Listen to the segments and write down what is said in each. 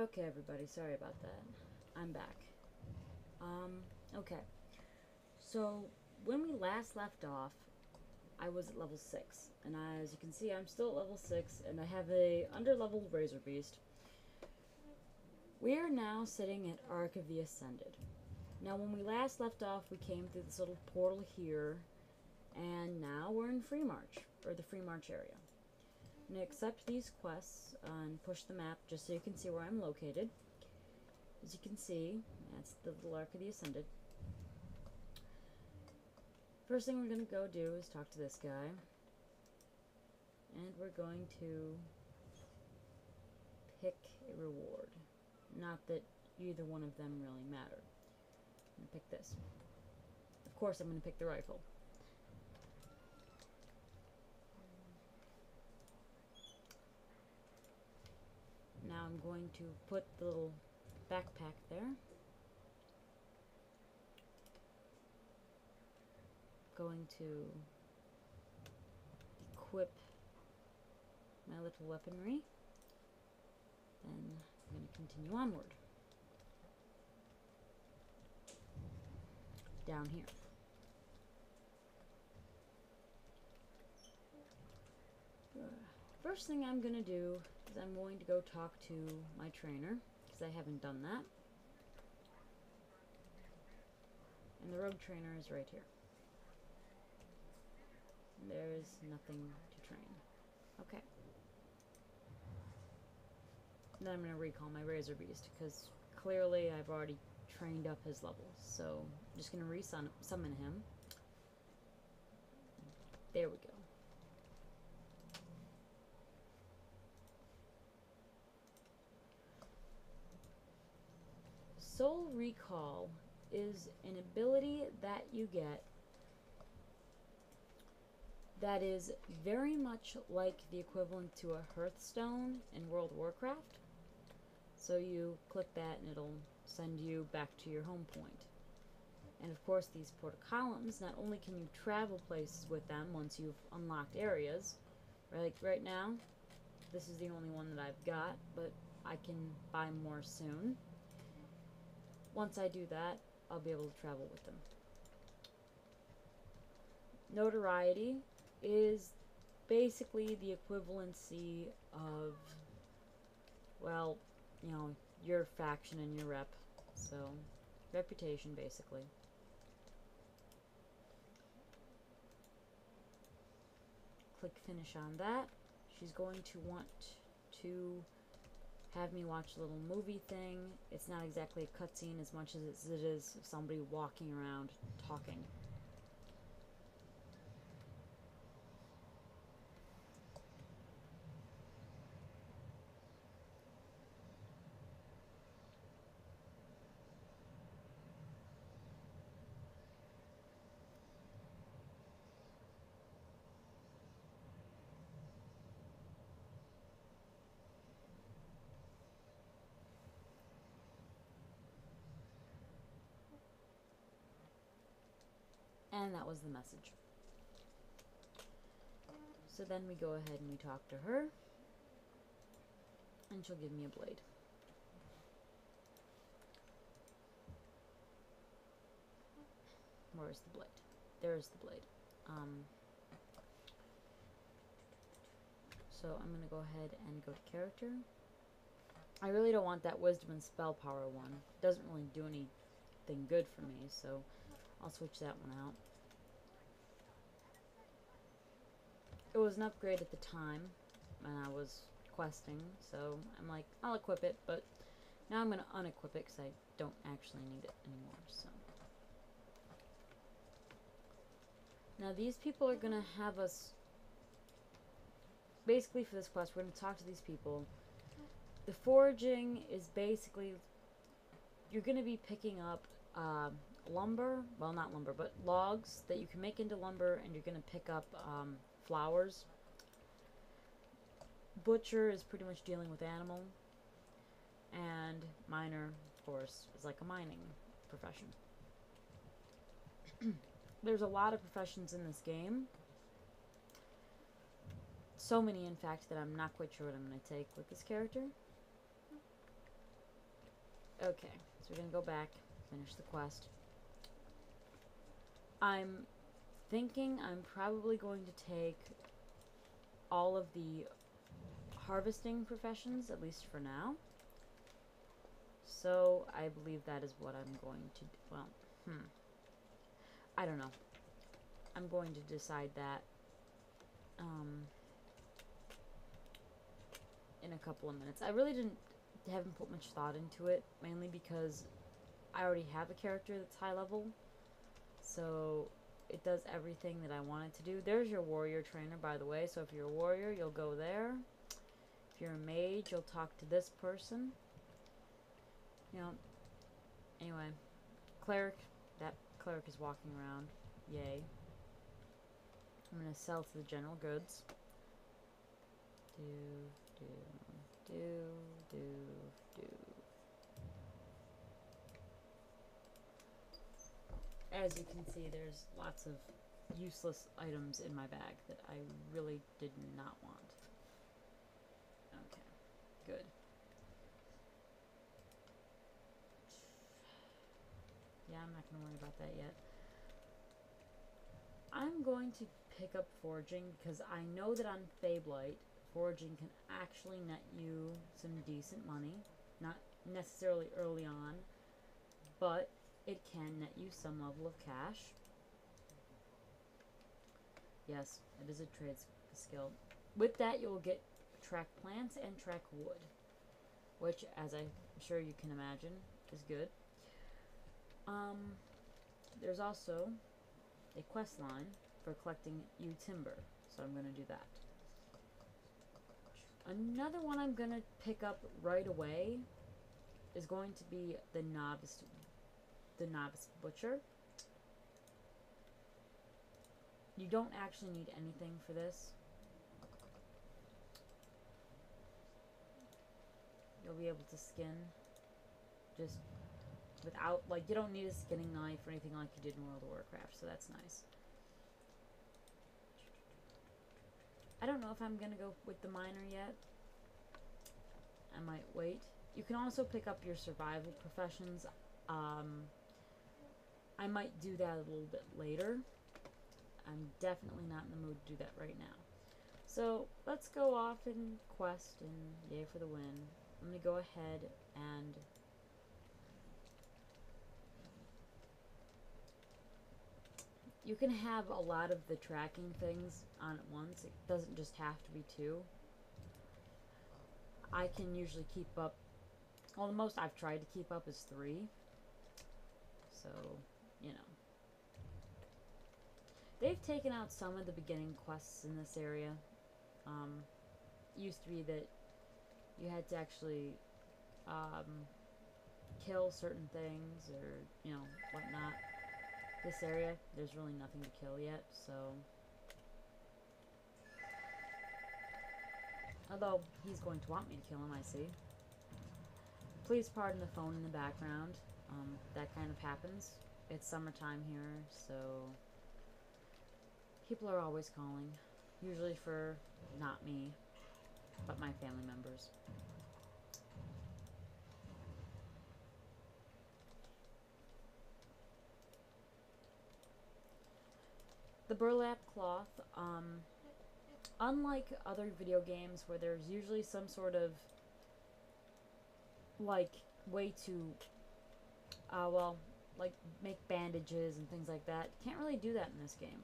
Okay, everybody, sorry about that. I'm back. Okay. So, when we last left off, I was at level 6. And as you can see, I'm still at level 6, and I have a under-leveled Razor Beast. We are now sitting at Ark of the Ascended. Now, when we last left off, we came through this little portal here, and now we're in Freemarch, or the Freemarch area. I'm going to accept these quests and push the map just so you can see where I'm located. As you can see, that's the little Ark of the Ascended. First thing we're going to go do is talk to this guy. And we're going to pick a reward. Not that either one of them really matter. I'm going to pick this. Of course I'm going to pick the rifle. Now I'm going to put the little backpack there. Going to equip my little weaponry. Then I'm going to continue onward. Down here. First thing I'm going to do is I'm going to go talk to my trainer, because I haven't done that. And the rogue trainer is right here. And there's nothing to train. Okay. Then I'm going to recall my Razor Beast, because clearly I've already trained up his levels. So I'm just going to summon him. There we go. Soul Recall is an ability that you get that is very much like the equivalent to a Hearthstone in World of Warcraft. So you click that and it'll send you back to your home point. And of course these portal columns, not only can you travel places with them once you've unlocked areas, like right now, this is the only one that I've got, but I can buy more soon. Once I do that, I'll be able to travel with them. Notoriety is basically the equivalency of, well, you know, your faction and your rep. So, reputation, basically. Click finish on that. She's going to want to have me watch a little movie thing. It's not exactly a cutscene as much as it is somebody walking around talking. And that was the message. So then we go ahead and we talk to her. And she'll give me a blade. Where's the blade? There's the blade. So I'm going to go ahead and go to character. I really don't want that wisdom and spell power one. It doesn't really do anything good for me, so I'll switch that one out. It was an upgrade at the time when I was questing, so I'm like, I'll equip it, but now I'm going to unequip it because I don't actually need it anymore. So now these people are going to have us, basically for this quest, we're going to talk to these people. The foraging is basically, you're going to be picking up lumber, well not lumber, but logs that you can make into lumber, and you're going to pick up flowers. Butcher is pretty much dealing with animal, and miner, of course, is like a mining profession. There's a lot of professions in this game. So many, in fact, that I'm not quite sure what I'm going to take with this character. Okay, so we're gonna go back, finish the quest. I'm thinking I'm probably going to take all of the harvesting professions, at least for now. So I believe that is what I'm going to do. Well, I don't know. I'm going to decide that in a couple of minutes. I really haven't put much thought into it, mainly because I already have a character that's high level, so it does everything that I want it to do. There's your warrior trainer, by the way, so if you're a warrior, you'll go there. If you're a mage, you'll talk to this person. You know, anyway, cleric, that cleric is walking around, yay. I'm gonna sell to the general goods. Do. As you can see, there's lots of useless items in my bag that I really did not want. Okay, good. Yeah, I'm not going to worry about that yet. I'm going to pick up foraging because I know that on Fablite, foraging can actually net you some decent money. Not necessarily early on, but it can net you some level of cash. Yes, it is a trade skill. With that, you will get track plants and track wood, which, as I'm sure you can imagine, is good. There's also a quest line for collecting yew timber, so I'm going to do that. Another one I'm going to pick up right away is going to be the novice butcher. You don't actually need anything for this. You'll be able to skin just without, like, you don't need a skinning knife or anything like you did in World of Warcraft, so that's nice. I don't know if I'm gonna go with the miner yet. I might wait. You can also pick up your survival professions. I might do that a little bit later. I'm definitely not in the mood to do that right now. So let's go off and quest, and yay for the win. I'm gonna go ahead and you can have a lot of the tracking things on at once. It doesn't just have to be 2. I can usually keep up, well, the most I've tried to keep up is 3. So, you know. They've taken out some of the beginning quests in this area. Used to be that you had to actually kill certain things or, you know, whatnot. This area, there's really nothing to kill yet, so. Although, he's going to want me to kill him, I see. Please pardon the phone in the background. That kind of happens. It's summertime here, so people are always calling. Usually for not me, but my family members. The burlap cloth, unlike other video games where there's usually some sort of, like, way to, like, make bandages and things like that. Can't really do that in this game.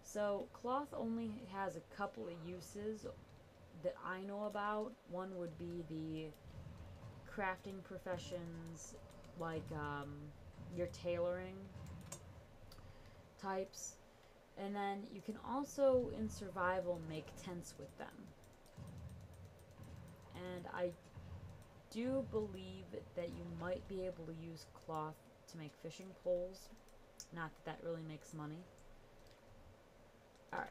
So, cloth only has a couple of uses that I know about. One would be the crafting professions, like, your tailoring types. And then you can also, in survival, make tents with them. And I do believe that you might be able to use cloth to make fishing poles. Not that that really makes money. Alright.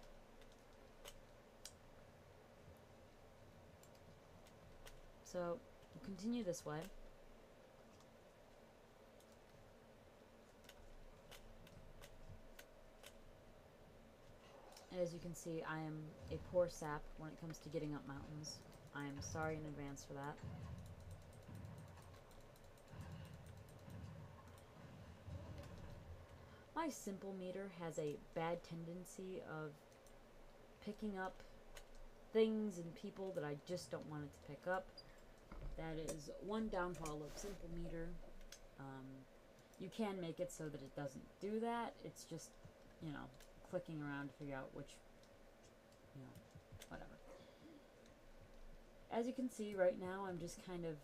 So, we'll continue this way. As you can see, I am a poor sap when it comes to getting up mountains. I am sorry in advance for that. My simple meter has a bad tendency of picking up things and people that I just don't want it to pick up. That is one downfall of simple meter. You can make it so that it doesn't do that. It's just, you know, clicking around to figure out which, you know, whatever. As you can see right now, I'm just kind of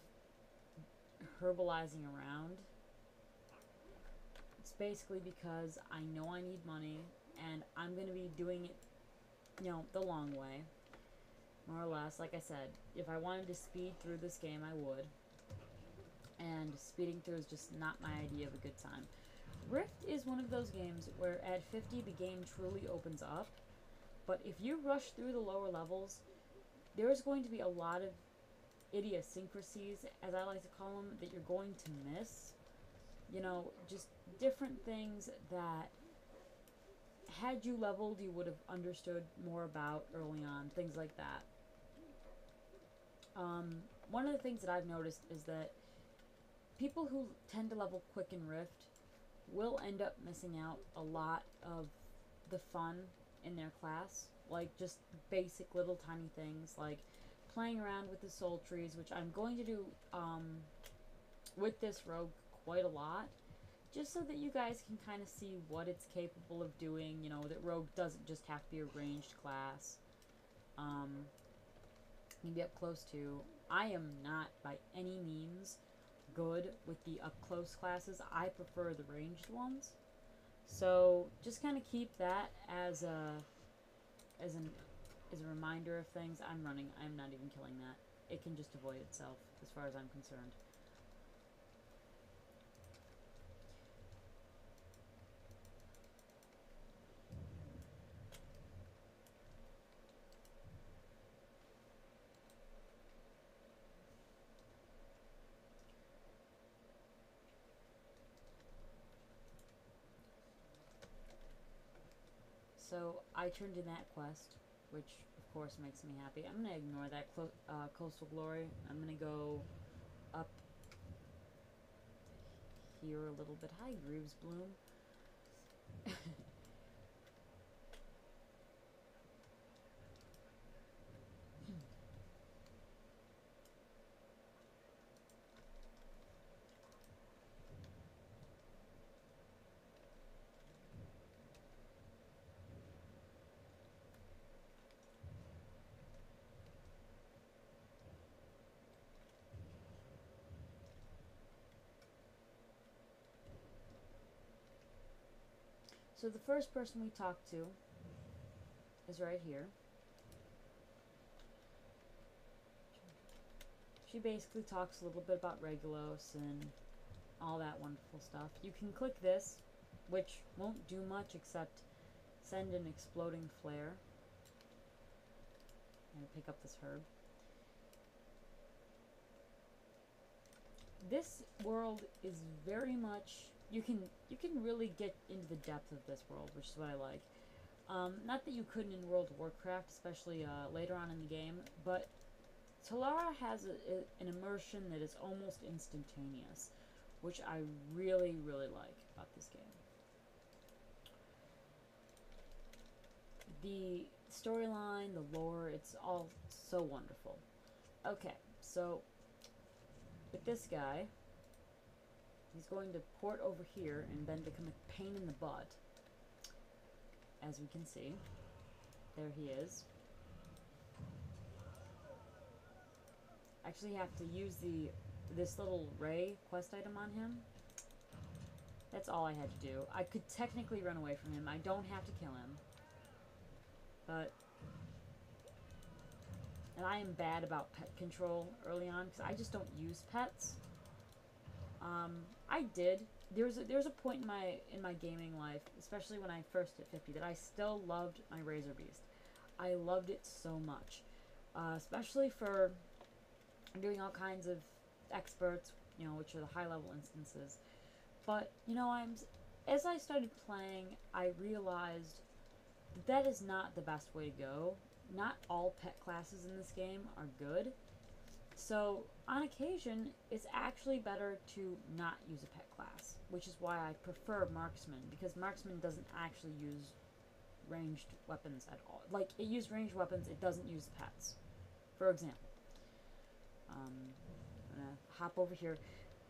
herbalizing around. It's basically because I know I need money and I'm going to be doing it, you know, the long way. More or less, like I said, if I wanted to speed through this game, I would. And speeding through is just not my idea of a good time. Rift is one of those games where at 50 the game truly opens up, but if you rush through the lower levels, there's going to be a lot of idiosyncrasies, as I like to call them, that you're going to miss. You know, just different things that had you leveled you would have understood more about early on, things like that. One of the things that I've noticed is that people who tend to level quick in Rift will end up missing out a lot of the fun in their class. Like just basic little tiny things like playing around with the soul trees, which I'm going to do with this rogue quite a lot, just so that you guys can kind of see what it's capable of doing. You know, that rogue doesn't just have to be a ranged class. You can be up close to. I am not by any means good with the up close classes. I prefer the ranged ones. So just kind of keep that as a reminder of things. I'm not even killing that. It can just avoid itself as far as I'm concerned. So I turned in that quest, which of course makes me happy. I'm going to ignore that coastal glory. I'm going to go up here a little bit. Hi, Grooves Bloom. So the first person we talk to is right here. She basically talks a little bit about Regulos and all that wonderful stuff. You can click this, which won't do much except send an exploding flare. I'm going to pick up this herb. This world is very much, you can really get into the depth of this world, which is what I like. Not that you couldn't in World of Warcraft, especially later on in the game, but Talara has an immersion that is almost instantaneous, which I really, really like about this game. The storyline, the lore, it's all so wonderful. Okay, so with this guy, he's going to port over here and then become a pain in the butt. As we can see, there he is. Actually have to use this little ray quest item on him. That's all I had to do. I could technically run away from him. I don't have to kill him. But, and I am bad about pet control early on because I just don't use pets. I did. There's a point in my gaming life, especially when I first hit 50, that I still loved my Razor Beast. I loved it so much, especially for doing all kinds of experts, you know, which are the high level instances. But you know, as I started playing, I realized that is not the best way to go. Not all pet classes in this game are good. So, on occasion, it's actually better to not use a pet class, which is why I prefer Marksman, because Marksman doesn't actually use ranged weapons at all. Like, it uses ranged weapons, it doesn't use pets. For example, I'm gonna hop over here.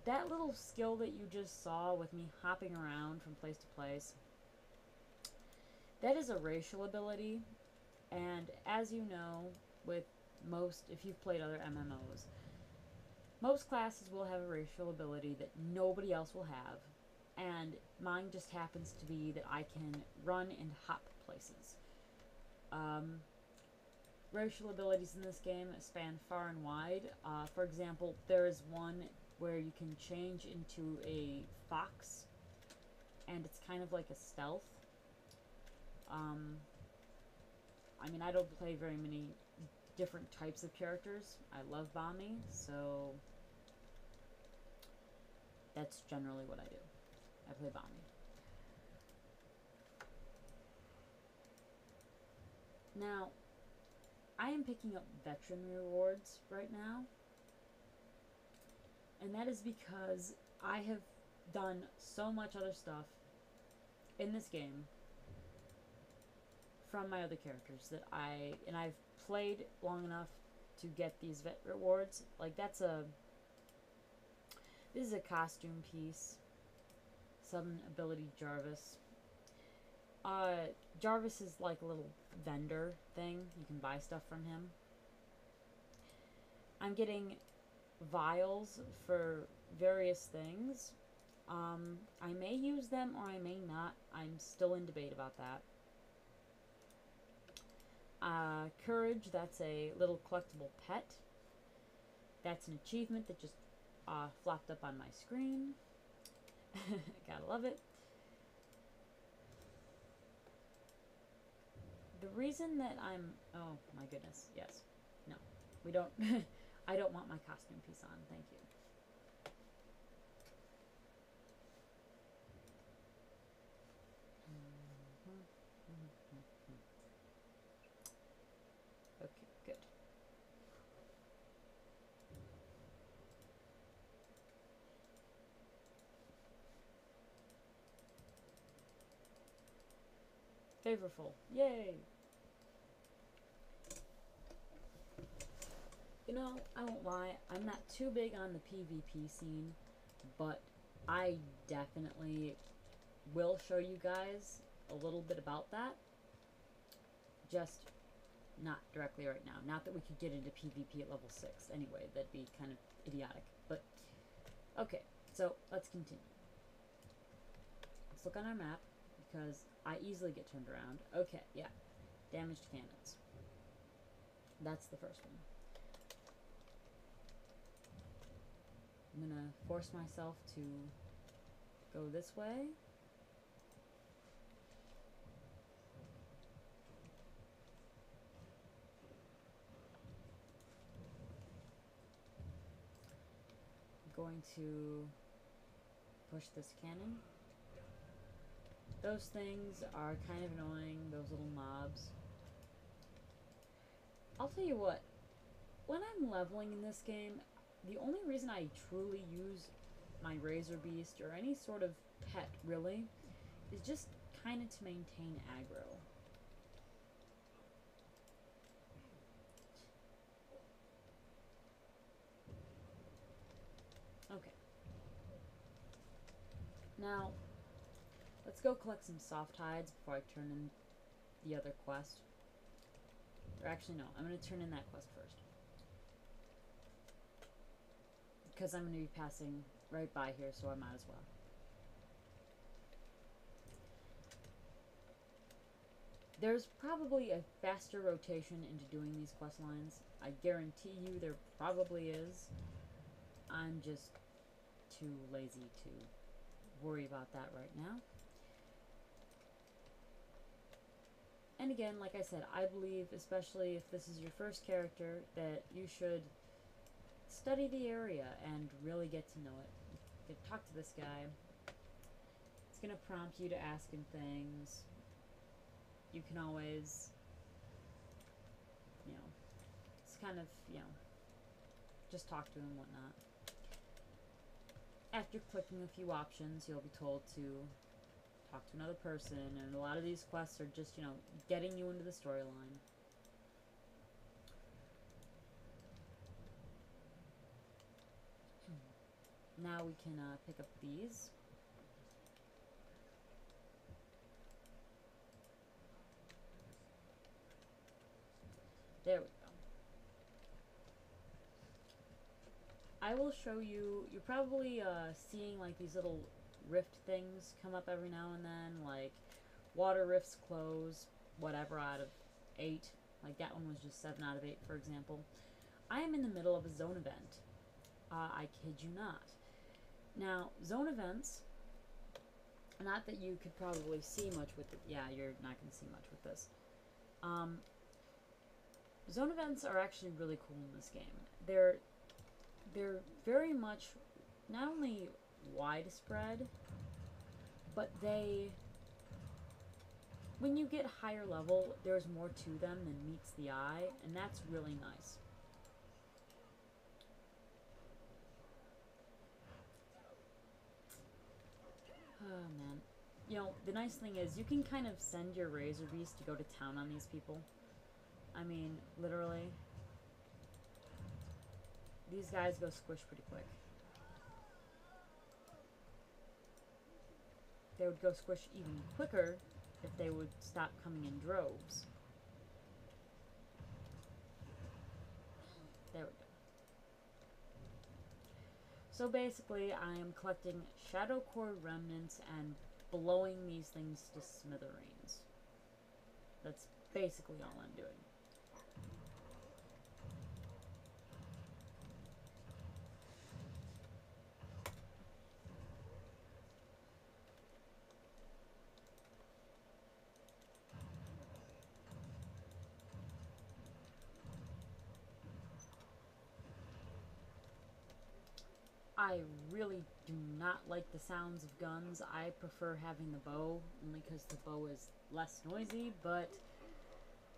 That little skill that you just saw with me hopping around from place to place, that is a racial ability, and as you know, with most, if you've played other MMOs, most classes will have a racial ability that nobody else will have, and mine just happens to be that I can run and hop places. Racial abilities in this game span far and wide. For example, there is one where you can change into a fox, and it's kind of like a stealth. I mean, I don't play very many different types of characters. I love bombing, so that's generally what I do. I play bombing. Now, I am picking up veteran rewards right now, and that is because I have done so much other stuff in this game from my other characters that I've played long enough to get these vet rewards. Like, this is a costume piece. Summon ability Jarvis. Jarvis is like a little vendor thing. You can buy stuff from him. I'm getting vials for various things. I may use them or I may not. I'm still in debate about that. Courage, that's a little collectible pet. That's an achievement that just flopped up on my screen. Gotta love it. The reason that oh my goodness, yes. No, we don't, I don't want my costume piece on, thank you. Okay, good. Favorful, yay! You know, I won't lie, I'm not too big on the PvP scene, but I definitely will show you guys a little bit about that. Just not directly right now. Not that we could get into PvP at level 6. Anyway, that'd be kind of idiotic. But, okay, so let's continue. Let's look on our map, because I easily get turned around. Okay, yeah. Damaged cannons. That's the first one. I'm gonna force myself to go this way. I'm going to push this cannon. Those things are kind of annoying, those little mobs. I'll tell you what, when I'm leveling in this game, the only reason I truly use my Razor Beast or any sort of pet, really, is just kind of to maintain aggro. Okay. Now, let's go collect some soft hides before I turn in the other quest. Or actually, no, I'm going to turn in that quest first. Because I'm going to be passing right by here, so I might as well. There's probably a faster rotation into doing these quest lines. I guarantee you there probably is. I'm just too lazy to worry about that right now. And again, like I said, I believe, especially if this is your first character, that you should study the area and really get to know it. You can talk to this guy. It's going to prompt you to ask him things. You can always, you know, it's kind of, you know, just talk to him and whatnot. After clicking a few options, you'll be told to talk to another person, and a lot of these quests are just, you know, getting you into the storyline. Now we can pick up these. There we go. I will show you, you're probably seeing like these little rift things come up every now and then, like water rifts close, whatever, out of 8. Like that one was just 7 out of 8, for example. I am in the middle of a zone event. I kid you not. Now, zone events, not that you could probably see much with it. Yeah, you're not going to see much with this. Zone events are actually really cool in this game. They're very much not only widespread, but when you get higher level, there's more to them than meets the eye, and that's really nice. Oh man. You know, the nice thing is you can kind of send your Razor Beast to go to town on these people. I mean, literally. These guys go squish pretty quick. They would go squish even quicker if they would stop coming in droves. There we go. So basically, I am collecting Shadow Core remnants and blowing these things to smithereens. That's basically all I'm doing. I really do not like the sounds of guns. I prefer having the bow, only because the bow is less noisy, but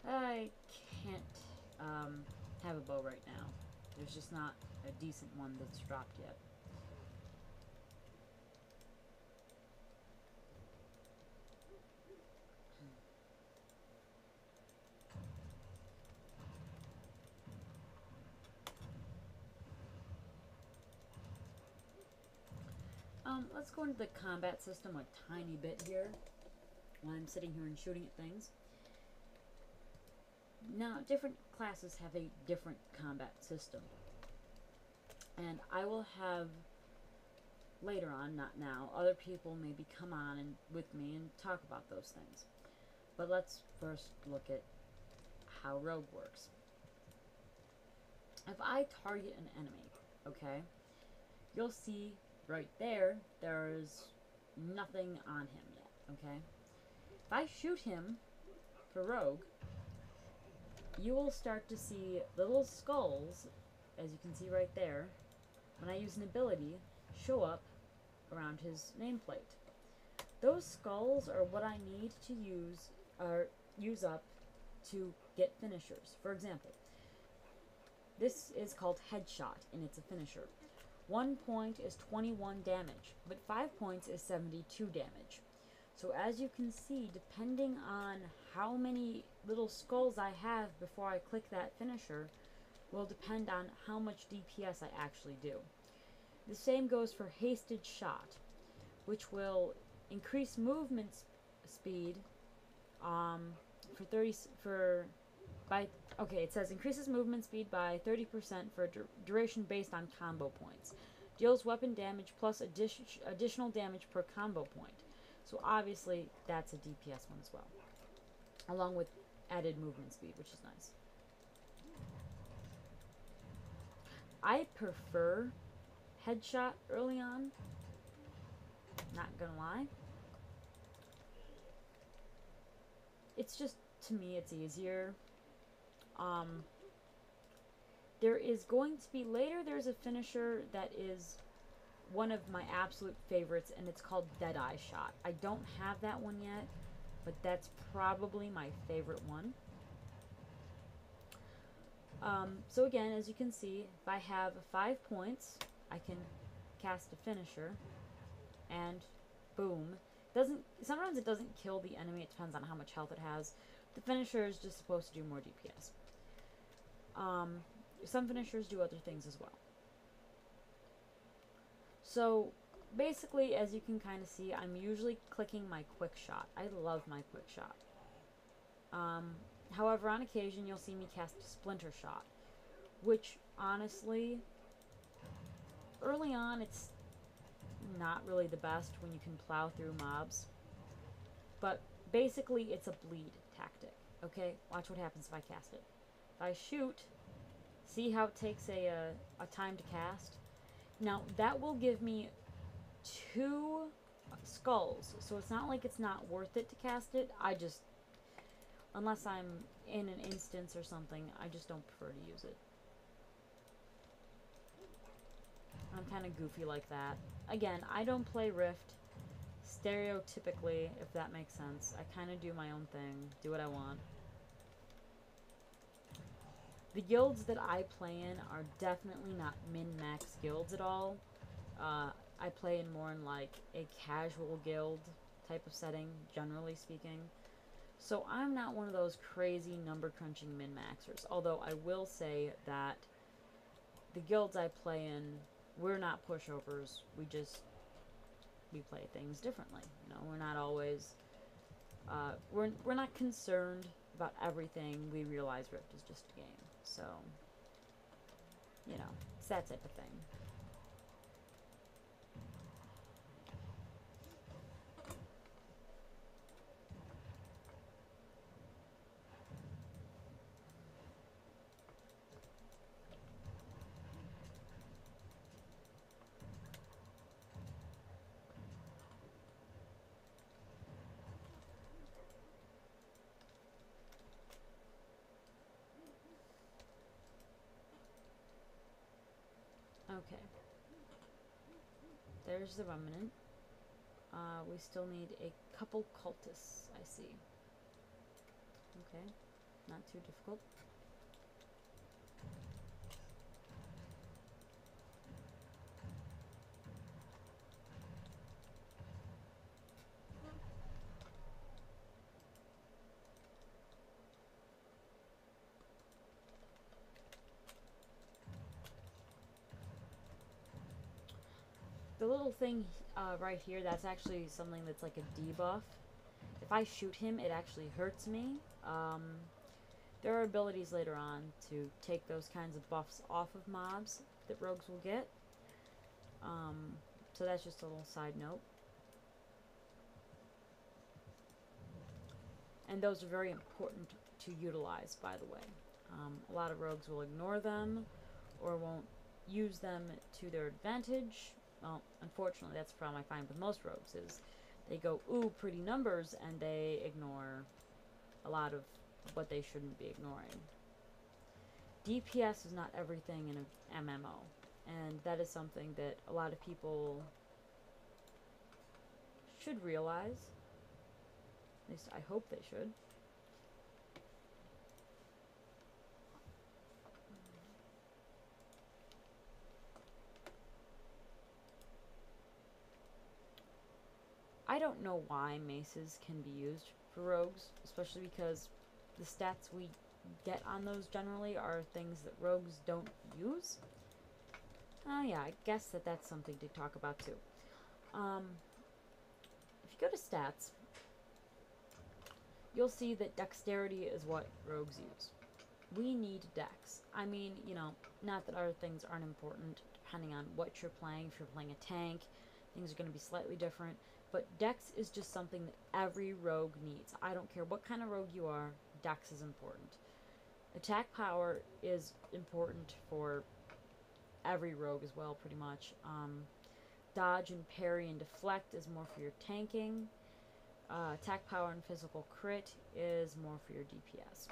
I can't have a bow right now. There's just not a decent one that's dropped yet. Let's go into the combat system a tiny bit here while I'm sitting here and shooting at things. Now, different classes have a different combat system. And I will have, later on, not now, other people maybe come on and with me and talk about those things. But let's first look at how Rogue works. If I target an enemy, okay, you'll see right there, there's nothing on him yet, okay? If I shoot him for Rogue, you will start to see little skulls, as you can see right there, when I use an ability, show up around his nameplate. Those skulls are what I need to use up to get finishers. For example, this is called Headshot, and it's a finisher. 1 point is 21 damage, but 5 points is 72 damage. So as you can see, depending on how many little skulls I have before I click that finisher, will depend on how much DPS I actually do. The same goes for Hasted Shot, which will increase movement speed it says increases movement speed by 30% for a duration based on combo points. Deals weapon damage plus additional damage per combo point. So obviously that's a DPS one as well, along with added movement speed, which is nice. I prefer Headshot early on, not gonna lie. It's just, to me, it's easier. There is going to be, later there's a finisher that is one of my absolute favorites, and it's called Deadeye Shot. I don't have that one yet, but that's probably my favorite one. So again, as you can see, if I have 5 points, I can cast a finisher, and boom. Sometimes it doesn't kill the enemy, it depends on how much health it has. The finisher is just supposed to do more DPS. Some finishers do other things as well. So basically, as you can kind of see, I'm usually clicking my quick shot. I love my quick shot. However, on occasion, you'll see me cast Splinter Shot, which, honestly, early on, it's not really the best when you can plow through mobs. But basically, it's a bleed tactic, okay? Watch what happens if I cast it. If I shoot, see how it takes a time to cast? Now, that will give me 2 skulls, so it's not like it's not worth it to cast it. I just, unless I'm in an instance or something, I just don't prefer to use it. I'm kind of goofy like that. Again, I don't play Rift stereotypically, if that makes sense. I kind of do my own thing, do what I want. The guilds that I play in are definitely not min-max guilds at all. I play in more in like a casual guild type of setting, generally speaking. So I'm not one of those crazy number crunching min-maxers. Although I will say that the guilds I play in, we're not pushovers. We play things differently. You know, we're not always we're not concerned about everything. We realize Rift is just a game. So, you know, it's that type of thing. Okay. There's the remnant. We still need a couple cultists, I see. Okay. Not too difficult. The little thing right here, that's actually something that's like a debuff. If I shoot him, it actually hurts me. There are abilities later on to take those kinds of buffs off of mobs that rogues will get. So that's just a little side note. And those are very important to utilize, by the way. A lot of rogues will ignore them or won't use them to their advantage. Well, unfortunately, that's the problem I find with most rogues, is they go, ooh, pretty numbers, and they ignore a lot of what they shouldn't be ignoring. DPS is not everything in an MMO, and that is something that a lot of people should realize. At least I hope they should. I don't know why maces can be used for rogues, especially because the stats we get on those generally are things that rogues don't use. Oh yeah, I guess that's something to talk about too. If you go to stats, you'll see that dexterity is what rogues use. We need dex. I mean, you know, not that other things aren't important, depending on what you're playing. If you're playing a tank, things are going to be slightly different. But dex is just something that every rogue needs. I don't care what kind of rogue you are, dex is important. Attack power is important for every rogue as well, pretty much. Dodge and parry and deflect is more for your tanking. Attack power and physical crit is more for your DPS.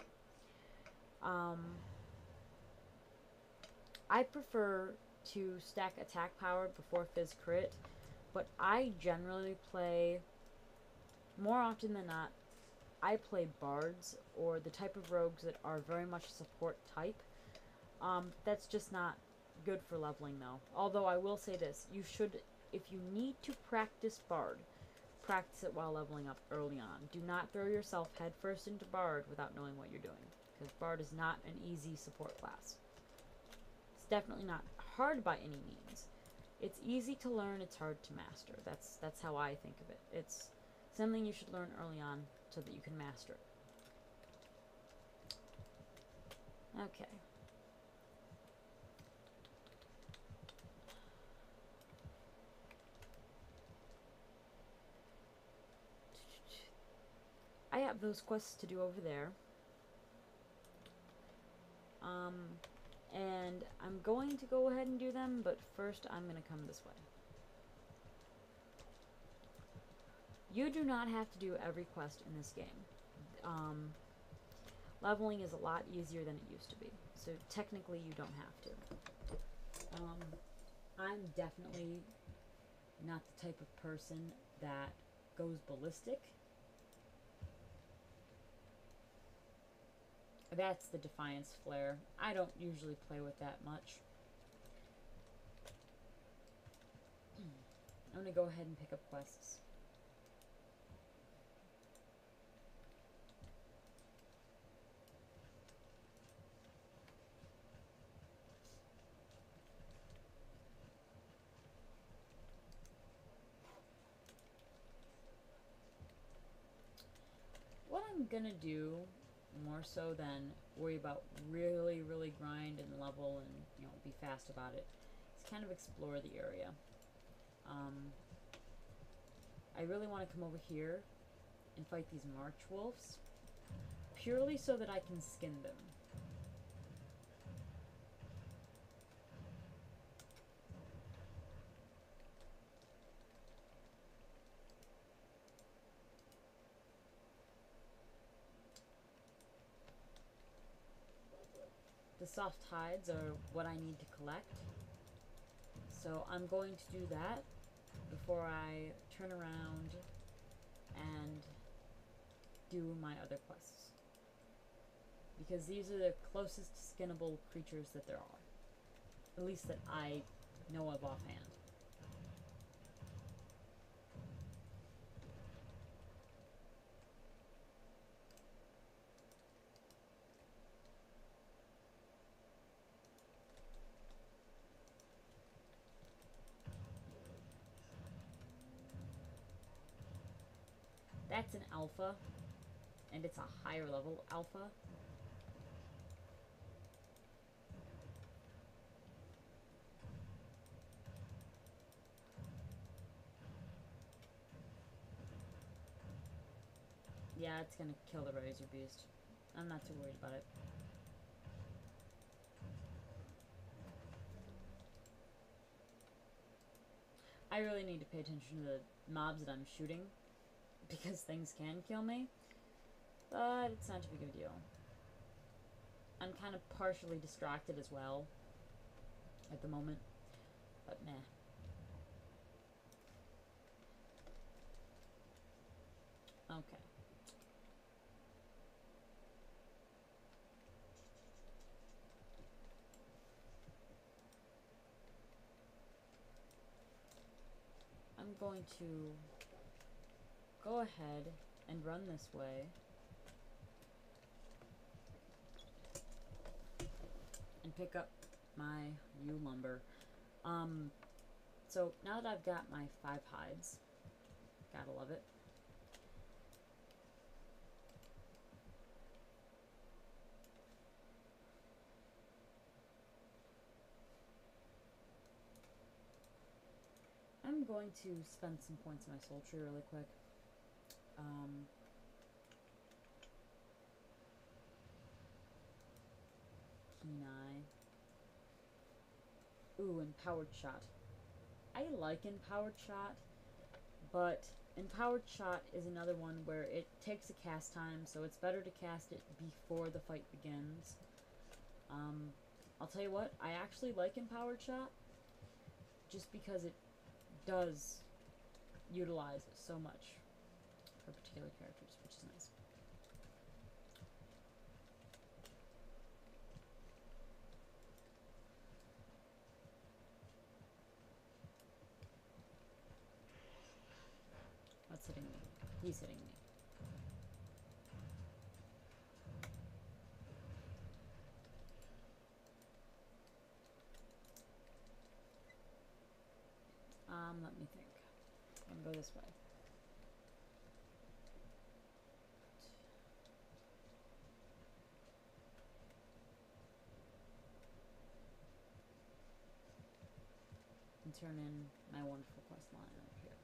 I prefer to stack attack power before phys crit, but I generally play, more often than not, I play bards or the type of rogues that are very much support type. That's just not good for leveling, though. Although I will say this, you should, if you need to practice Bard, practice it while leveling up early on. Do not throw yourself headfirst into Bard without knowing what you're doing, because Bard is not an easy support class. It's definitely not hard by any means. It's easy to learn, it's hard to master. That's how I think of it. It's something you should learn early on so that you can master it. Okay. I have those quests to do over there. And I'm going to go ahead and do them, but first I'm going to come this way. You do not have to do every quest in this game. Leveling is a lot easier than it used to be, so technically you don't have to. I'm definitely not the type of person that goes ballistic. That's the Defiance Flare. I don't usually play with that much. I'm gonna go ahead and pick up quests. What I'm gonna do, more so than worry about really grind and level and, you know, be fast about it, is kind of explore the area. I really want to come over here and fight these March Wolves, purely so that I can skin them. The soft hides are what I need to collect, so I'm going to do that before I turn around and do my other quests, because these are the closest skinnable creatures that there are, at least that I know of offhand. That's an alpha, and it's a higher level alpha. Yeah, it's gonna kill the Razor Beast. I'm not too worried about it. I really need to pay attention to the mobs that I'm shooting, because things can kill me, but it's not too big of a deal. I'm kind of partially distracted as well at the moment, but meh. Okay. I'm going to go ahead and run this way. And pick up my yew lumber. So now that I've got my 5 hides, gotta love it. I'm going to spend some points in my soul tree really quick. Keen eye. Ooh, empowered shot. I like empowered shot, but empowered shot is another one where it takes a cast time, so it's better to cast it before the fight begins. I'll tell you what, I actually like empowered shot, just because it does utilize so much for particular characters, which is nice. hitting me. He's hitting me. Let me think. I'm gonna go this way. And turn in my wonderful quest line over here.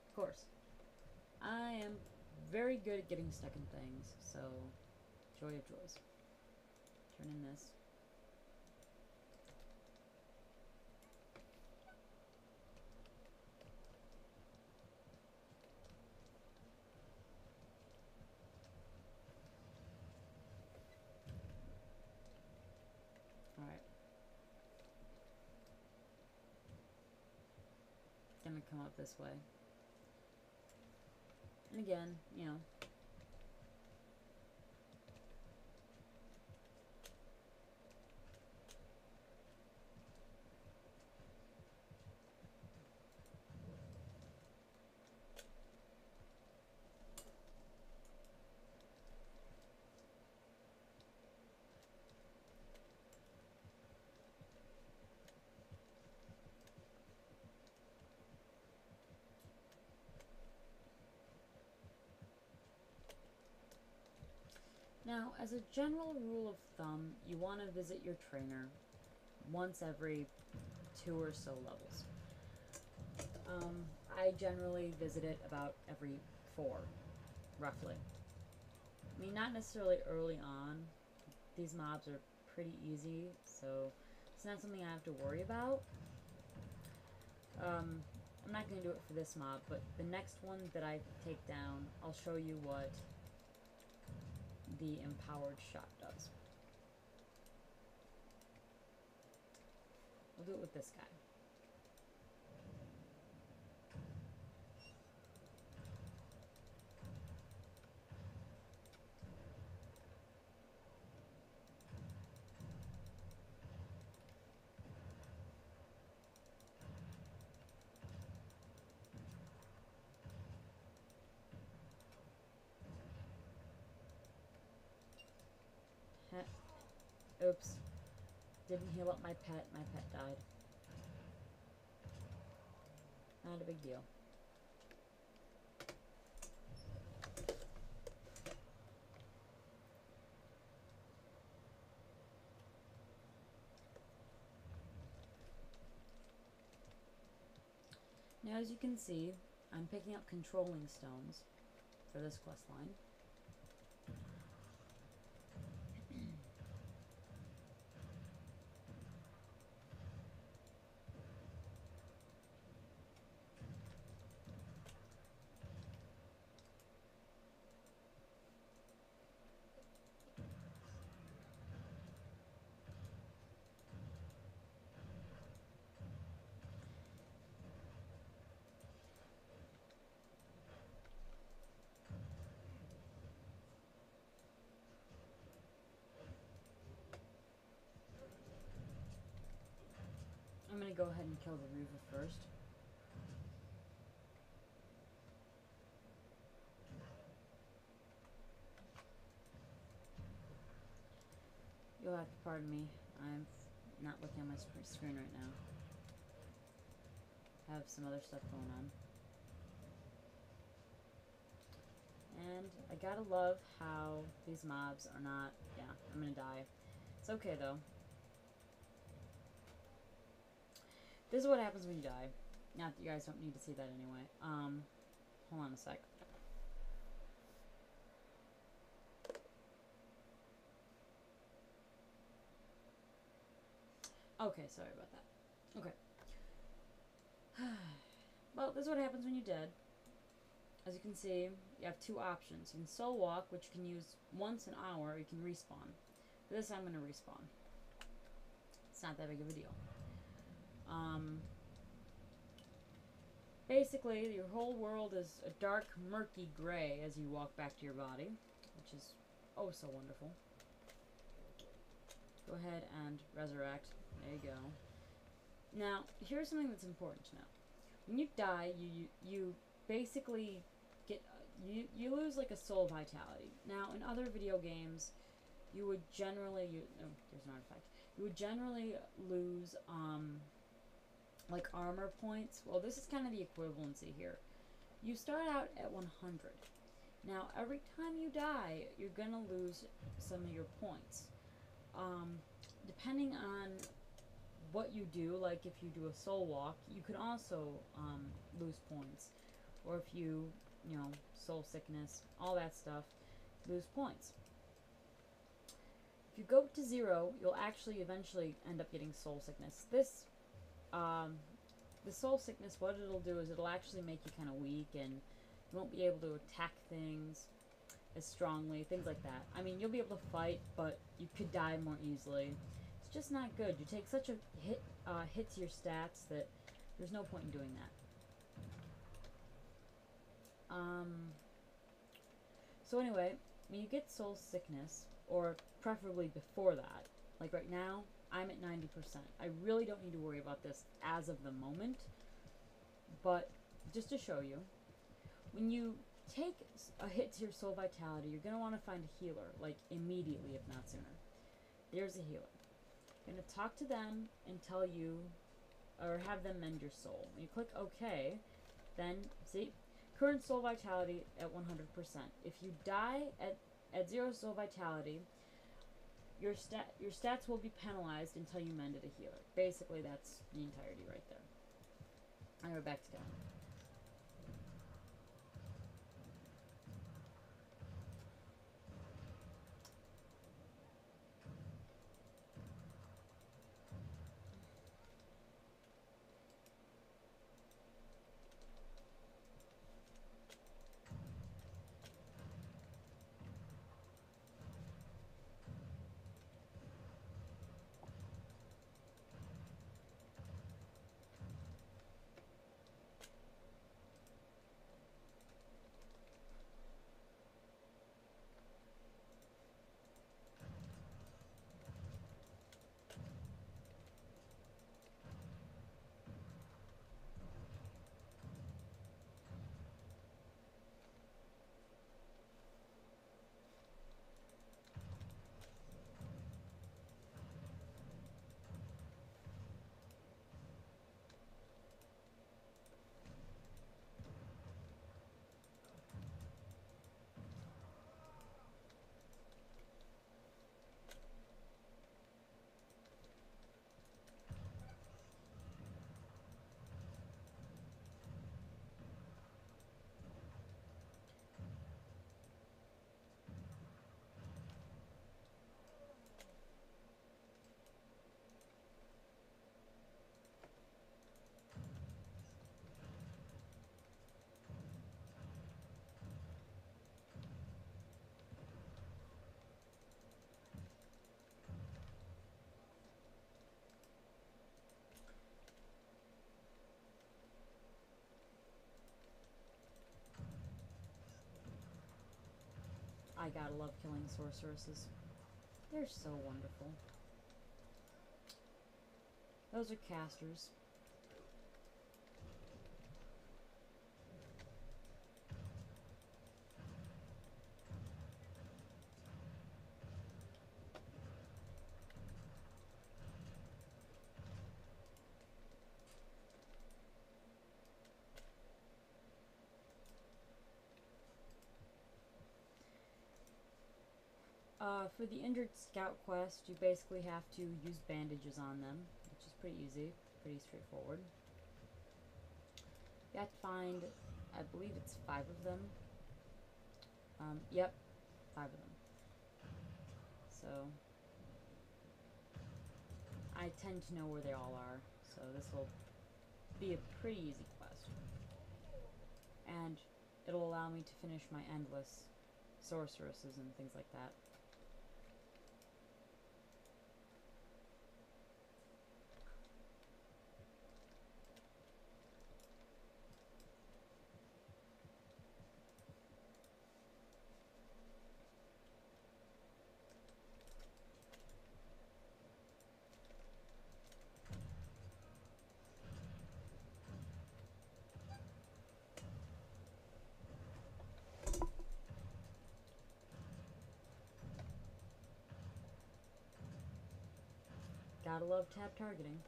Of course. I am very good at getting stuck in things, so joy of joys. Turn in this. Alright. Gonna come up this way. And again, you know. Now, as a general rule of thumb, you want to visit your trainer once every 2 or so levels. I generally visit it about every 4, roughly. I mean, not necessarily early on. These mobs are pretty easy, so it's not something I have to worry about. I'm not going to do it for this mob, but the next one that I take down, I'll show you what the empowered shot does. We'll do it with this guy. Oops. Didn't heal up my pet. My pet died. Not a big deal. Now, as you can see, I'm picking up controlling stones for this quest line. I'm going to go ahead and kill the Reaver first. You'll have to pardon me. I'm not looking at my screen right now. I have some other stuff going on. And I gotta love how these mobs are not... Yeah, I'm gonna die. It's okay, though. This is what happens when you die. Not that you guys don't need to see that anyway. Hold on a sec. Okay, sorry about that. Okay. Well, this is what happens when you're dead. As you can see, you have 2 options. You can soul walk, which you can use once an hour, or you can respawn. For this, I'm going to respawn. It's not that big of a deal. Basically, your whole world is a dark, murky gray as you walk back to your body, which is oh so wonderful. Go ahead and resurrect. There you go. Now, here's something that's important to know. When you die, you basically get you lose like a soul vitality. Now, in other video games, you would generally there's an artifact. You would generally lose like armor points. Well, this is kind of the equivalency here. You start out at 100. Now, every time you die, you're gonna lose some of your points. Depending on what you do, like if you do a soul walk, you could also lose points. Or if you soul sickness, all that stuff, lose points. If you go to 0, you'll actually eventually end up getting soul sickness. This, the soul sickness, what it'll do is it'll actually make you kind of weak, and you won't be able to attack things as strongly, things like that. I mean, you'll be able to fight, but you could die more easily. It's just not good. You take such a hit to your stats that there's no point in doing that. So anyway, when you get soul sickness, or preferably before that, like right now, I'm at 90%. I really don't need to worry about this as of the moment, but just to show you, when you take a hit to your soul vitality, you're going to want to find a healer, like immediately, if not sooner. There's a healer. You're going to talk to them and tell you, or have them mend your soul. When you click OK, then, see, current soul vitality at 100%. If you die at 0 soul vitality, your stats will be penalized until you mended a healer. Basically, that's the entirety right there. And we're back to down. I gotta love killing sorceresses. They're so wonderful. Those are casters. For the injured scout quest, you basically have to use bandages on them, which is pretty easy, pretty straightforward. You have to find, I believe it's 5 of them. Yep, 5 of them. So, I tend to know where they all are, so this will be a pretty easy quest. And it'll allow me to finish my endless sorceresses and things like that. Gotta love tab targeting.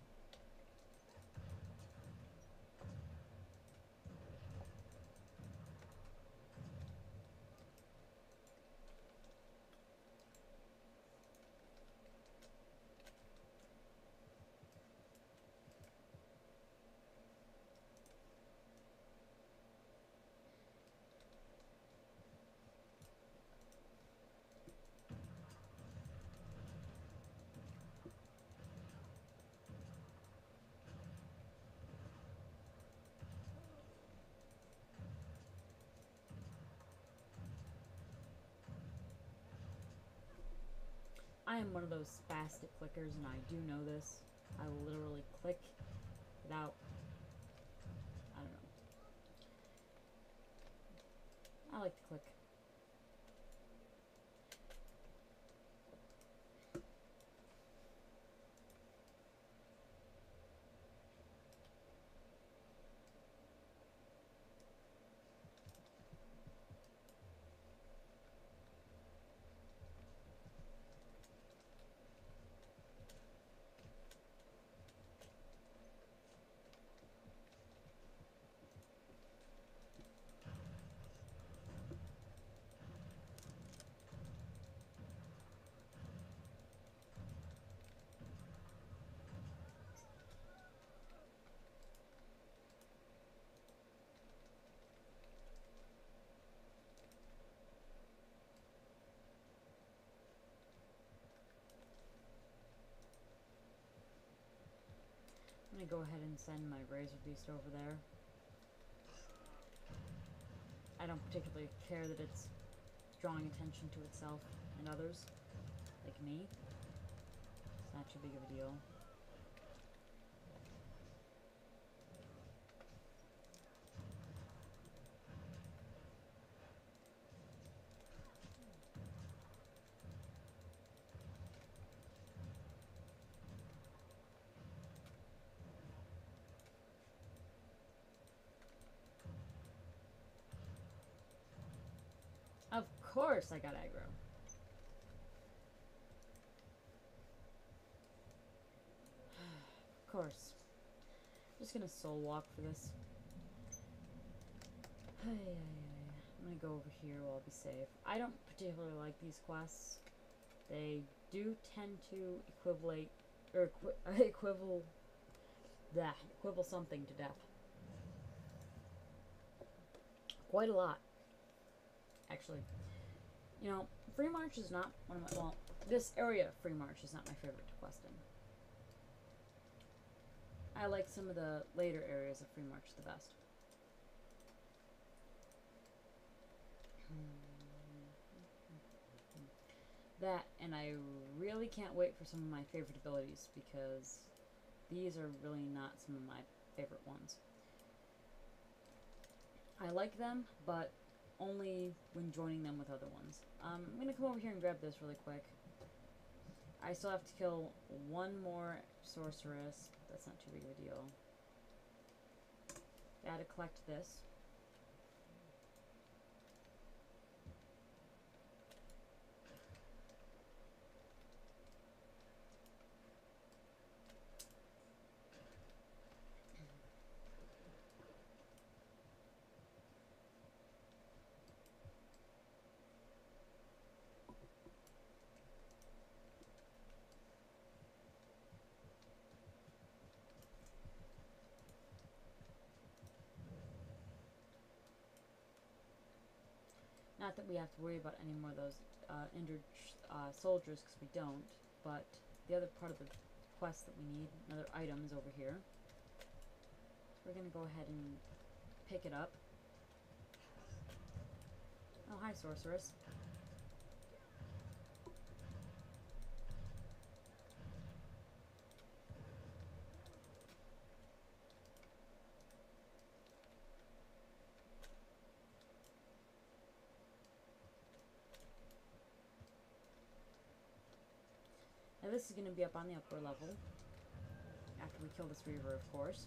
I am one of those spastic clickers, and I do know this. I will literally click without, I don't know. I like to click. I'm gonna go ahead and send my Razor Beast over there. I don't particularly care that it's drawing attention to itself and others, like me. It's not too big of a deal. Of course I got aggro. Of course. I'm just gonna soul walk for this. I'm gonna go over here where I'll be safe. I don't particularly like these quests. They do tend to equivalate, or equivalent something to death. Quite a lot. Actually, you know, Freemarch is not one of my, well, this area of Freemarch is not my favorite to quest in. I like some of the later areas of Freemarch the best. That, and I really can't wait for some of my favorite abilities, because these are really not some of my favorite ones. I like them, but only when joining them with other ones. I'm gonna come over here and grab this really quick. I still have to kill one more sorceress. That's not too big of a deal. Gotta collect this. Not that we have to worry about any more of those injured soldiers, because we don't, but the other part of the quest that we need, another item, is over here. So we're going to go ahead and pick it up. Oh, hi, sorceress. Now this is going to be up on the upper level, after we kill this Reaver, of course.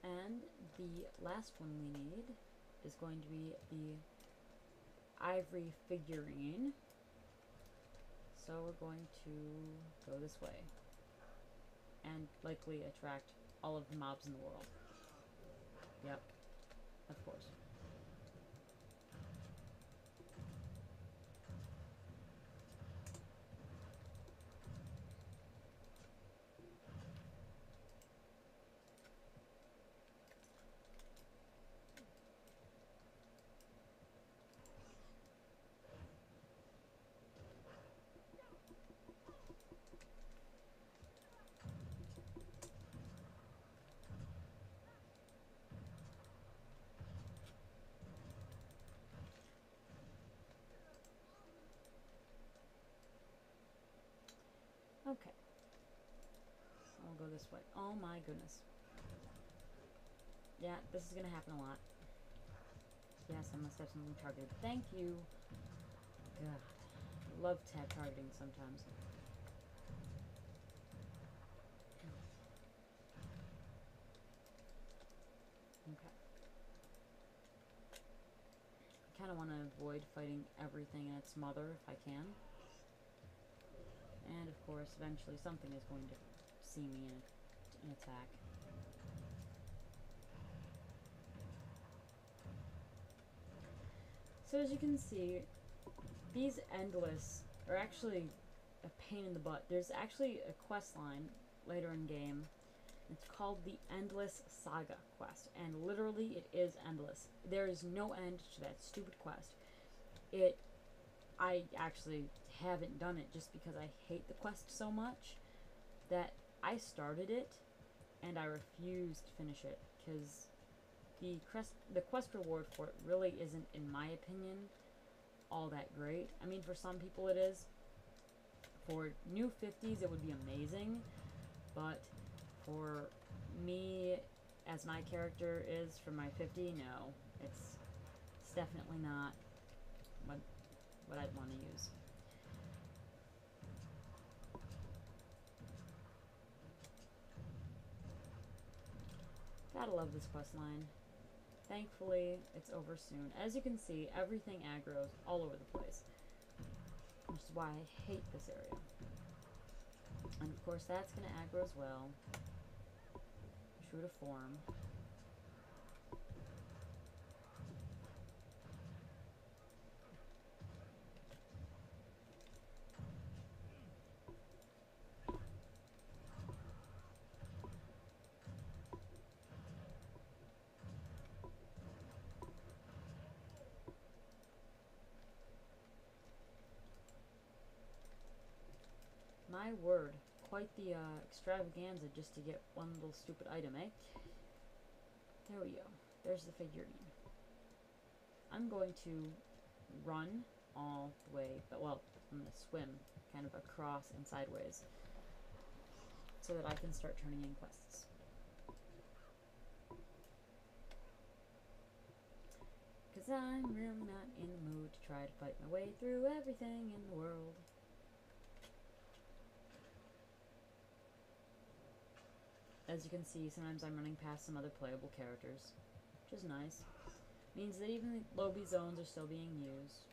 And the last one we need is going to be the ivory figurine. So we're going to go this way and likely attract all of the mobs in the world. Yep, of course. Okay. I'll go this way. Oh my goodness. Yeah, this is gonna happen a lot. Yes, I must have something targeted. Thank you. God. I love tab targeting sometimes. Okay. I kind of want to avoid fighting everything and its mother if I can. And of course, eventually something is going to see me and attack. So as you can see, these endless are actually a pain in the butt. There's actually a quest line later in game. It's called the Endless Saga quest, and literally it is endless. There is no end to that stupid quest. I actually haven't done it just because I hate the quest so much that I started it and I refused to finish it because the quest reward for it really isn't, in my opinion, all that great. I mean, for some people it is. For new 50s it would be amazing, but for me, as my character is for my 50, no. It's definitely not what I'd want to use. Gotta love this quest line. Thankfully, it's over soon. As you can see, everything aggroes all over the place, which is why I hate this area. And of course, that's gonna aggro as well. True to form. My word, quite the extravaganza just to get one little stupid item, eh? There we go. There's the figurine. I'm going to run all the way, but well, I'm going to swim kind of across and sideways so that I can start turning in quests. Because I'm really not in the mood to try to fight my way through everything in the world. As you can see, sometimes I'm running past some other playable characters, which is nice. Means that even the lobby zones are still being used.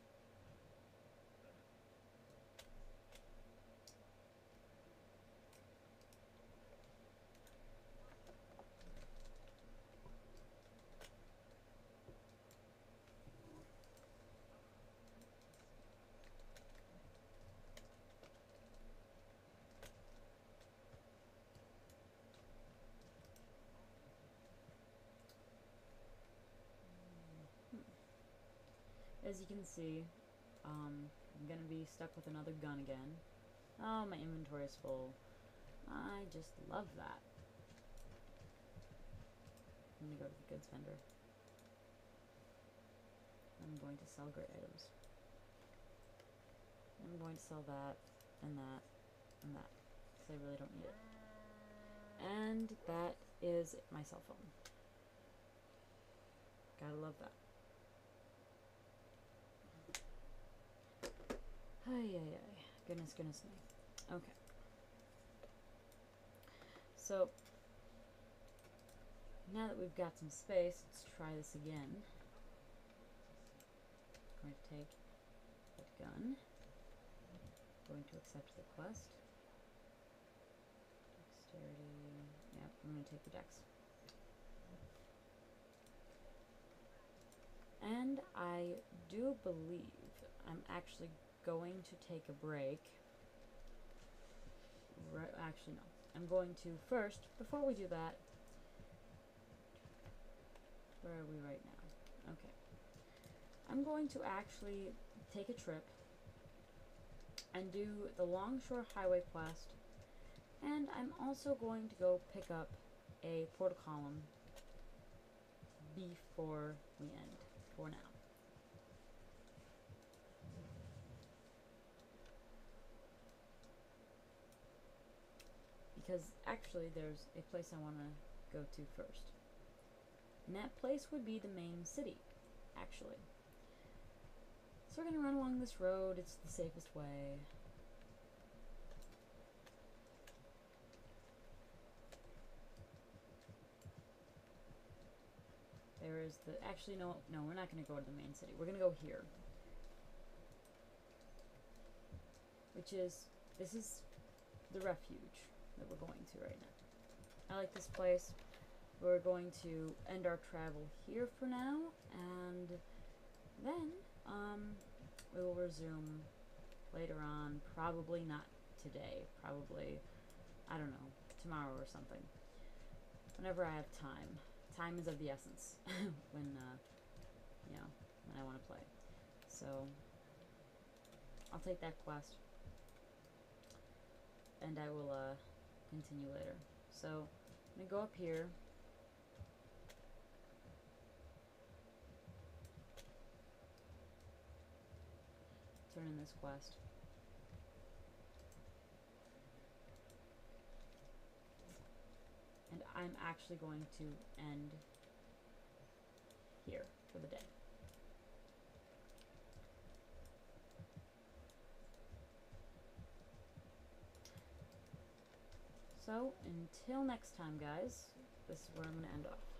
As you can see, I'm gonna be stuck with another gun again. Oh, my inventory is full. I just love that. I'm gonna go to the goods vendor. I'm going to sell great items. I'm going to sell that, and that, and that, because I really don't need it. And that is my cell phone. Gotta love that. Ay, ay, ay. Goodness, goodness me. Okay. So, now that we've got some space, let's try this again. I'm going to take that gun. I'm going to accept the quest. Dexterity. Yep, I'm going to take the dex. And I do believe I'm actually going to take a break. Actually, no. I'm going to first, before we do that, where are we right now? Okay. I'm going to actually take a trip and do the Longshore Highway quest, and I'm also going to go pick up a portal column before we end, for now. Because actually there's a place I want to go to first. And that place would be the main city, actually. So we're going to run along this road, it's the safest way. There is the, actually no, we're not going to go to the main city, we're going to go here. Which is, this is the refuge that we're going to right now. I like this place. We're going to end our travel here for now, and then we will resume later on. Probably not today. Probably, I don't know, tomorrow or something. Whenever I have time. Time is of the essence when you know, when I want to play. So I'll take that quest, and I will continue later. So I'm gonna go up here. Turn in this quest. And I'm actually going to end here for the day. So, until next time, guys, this is where I'm going to end off.